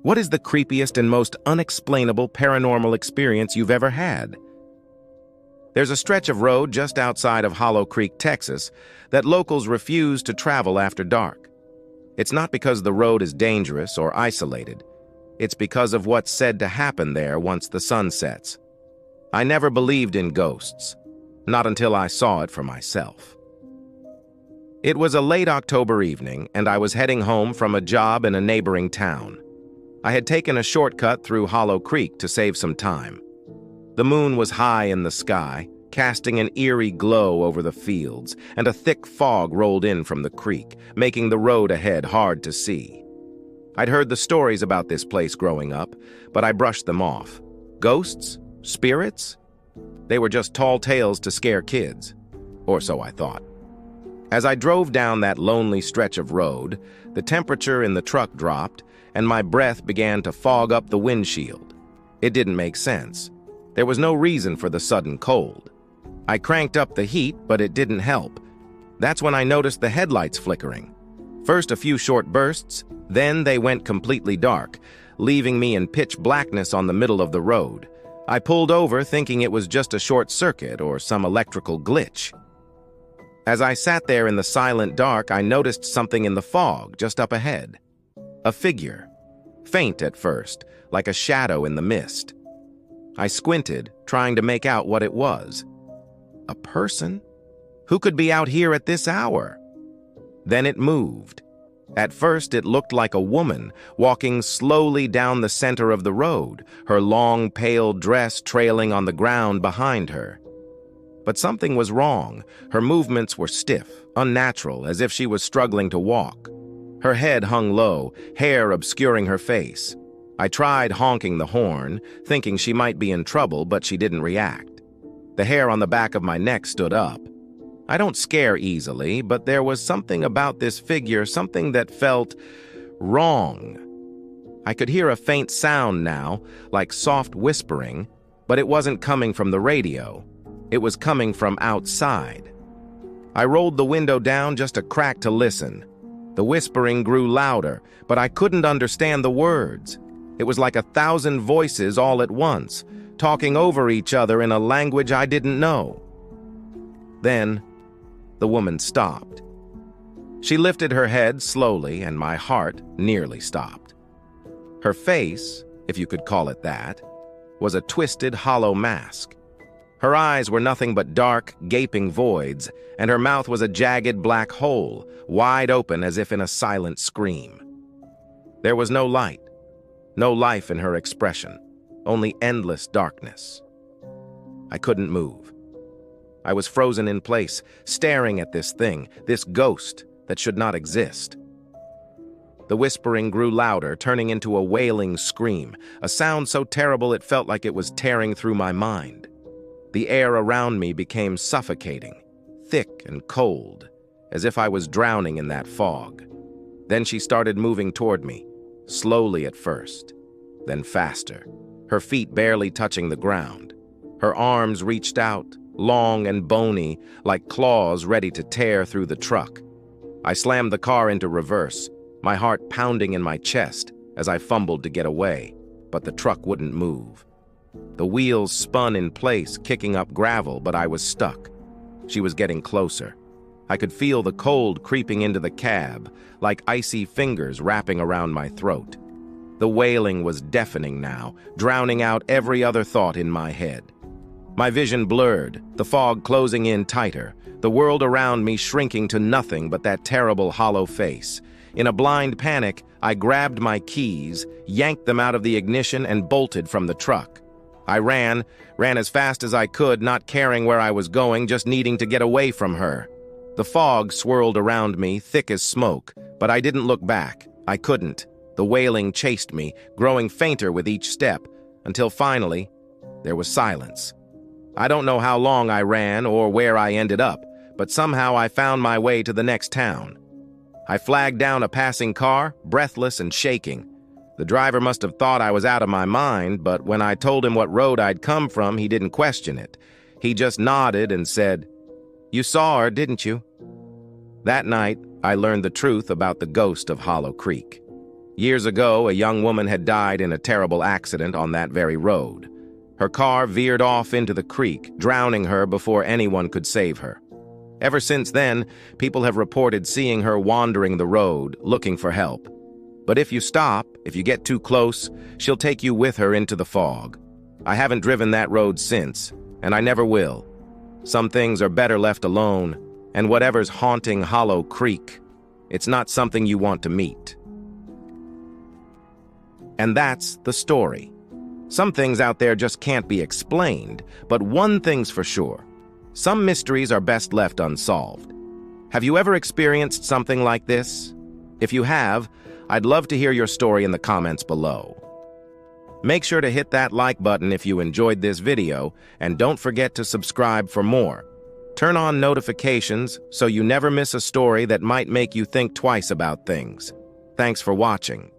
What is the creepiest and most unexplainable paranormal experience you've ever had? There's a stretch of road just outside of Hollow Creek, Texas, that locals refuse to travel after dark. It's not because the road is dangerous or isolated. It's because of what's said to happen there once the sun sets. I never believed in ghosts, not until I saw it for myself. It was a late October evening, and I was heading home from a job in a neighboring town. I had taken a shortcut through Hollow Creek to save some time. The moon was high in the sky, casting an eerie glow over the fields, and a thick fog rolled in from the creek, making the road ahead hard to see. I'd heard the stories about this place growing up, but I brushed them off. Ghosts? Spirits? They were just tall tales to scare kids. Or so I thought. As I drove down that lonely stretch of road, the temperature in the truck dropped, and my breath began to fog up the windshield. It didn't make sense. There was no reason for the sudden cold. I cranked up the heat, but it didn't help. That's when I noticed the headlights flickering. First a few short bursts, then they went completely dark, leaving me in pitch blackness on the middle of the road. I pulled over thinking it was just a short circuit or some electrical glitch. As I sat there in the silent dark, I noticed something in the fog just up ahead. A figure, faint at first, like a shadow in the mist. I squinted, trying to make out what it was. A person? Who could be out here at this hour? Then it moved. At first, it looked like a woman, walking slowly down the center of the road, her long, pale dress trailing on the ground behind her. But something was wrong. Her movements were stiff, unnatural, as if she was struggling to walk. Her head hung low, hair obscuring her face. I tried honking the horn, thinking she might be in trouble, but she didn't react. The hair on the back of my neck stood up. I don't scare easily, but there was something about this figure, something that felt wrong. I could hear a faint sound now, like soft whispering, but it wasn't coming from the radio. It was coming from outside. I rolled the window down just a crack to listen. The whispering grew louder, but I couldn't understand the words. It was like 1,000 voices all at once, talking over each other in a language I didn't know. Then, the woman stopped. She lifted her head slowly, and my heart nearly stopped. Her face, if you could call it that, was a twisted, hollow mask. Her eyes were nothing but dark, gaping voids, and her mouth was a jagged black hole, wide open as if in a silent scream. There was no light, no life in her expression, only endless darkness. I couldn't move. I was frozen in place, staring at this thing, this ghost that should not exist. The whispering grew louder, turning into a wailing scream, a sound so terrible it felt like it was tearing through my mind. The air around me became suffocating, thick and cold, as if I was drowning in that fog. Then she started moving toward me, slowly at first, then faster, her feet barely touching the ground. Her arms reached out, long and bony, like claws ready to tear through the truck. I slammed the car into reverse, my heart pounding in my chest as I fumbled to get away, but the truck wouldn't move. The wheels spun in place, kicking up gravel, but I was stuck. She was getting closer. I could feel the cold creeping into the cab, like icy fingers wrapping around my throat. The wailing was deafening now, drowning out every other thought in my head. My vision blurred, the fog closing in tighter, the world around me shrinking to nothing but that terrible hollow face. In a blind panic, I grabbed my keys, yanked them out of the ignition, and bolted from the truck. I ran as fast as I could, not caring where I was going, just needing to get away from her. The fog swirled around me, thick as smoke, but I didn't look back. I couldn't. The wailing chased me, growing fainter with each step, until finally, there was silence. I don't know how long I ran or where I ended up, but somehow I found my way to the next town. I flagged down a passing car, breathless and shaking. The driver must have thought I was out of my mind, but when I told him what road I'd come from, he didn't question it. He just nodded and said, "You saw her, didn't you?" That night, I learned the truth about the ghost of Hollow Creek. Years ago, a young woman had died in a terrible accident on that very road. Her car veered off into the creek, drowning her before anyone could save her. Ever since then, people have reported seeing her wandering the road, looking for help. But if you stop, if you get too close, she'll take you with her into the fog. I haven't driven that road since, and I never will. Some things are better left alone, and whatever's haunting Hollow Creek, it's not something you want to meet. And that's the story. Some things out there just can't be explained, but one thing's for sure. Some mysteries are best left unsolved. Have you ever experienced something like this? If you have, I'd love to hear your story in the comments below. Make sure to hit that like button if you enjoyed this video, and don't forget to subscribe for more. Turn on notifications so you never miss a story that might make you think twice about things. Thanks for watching.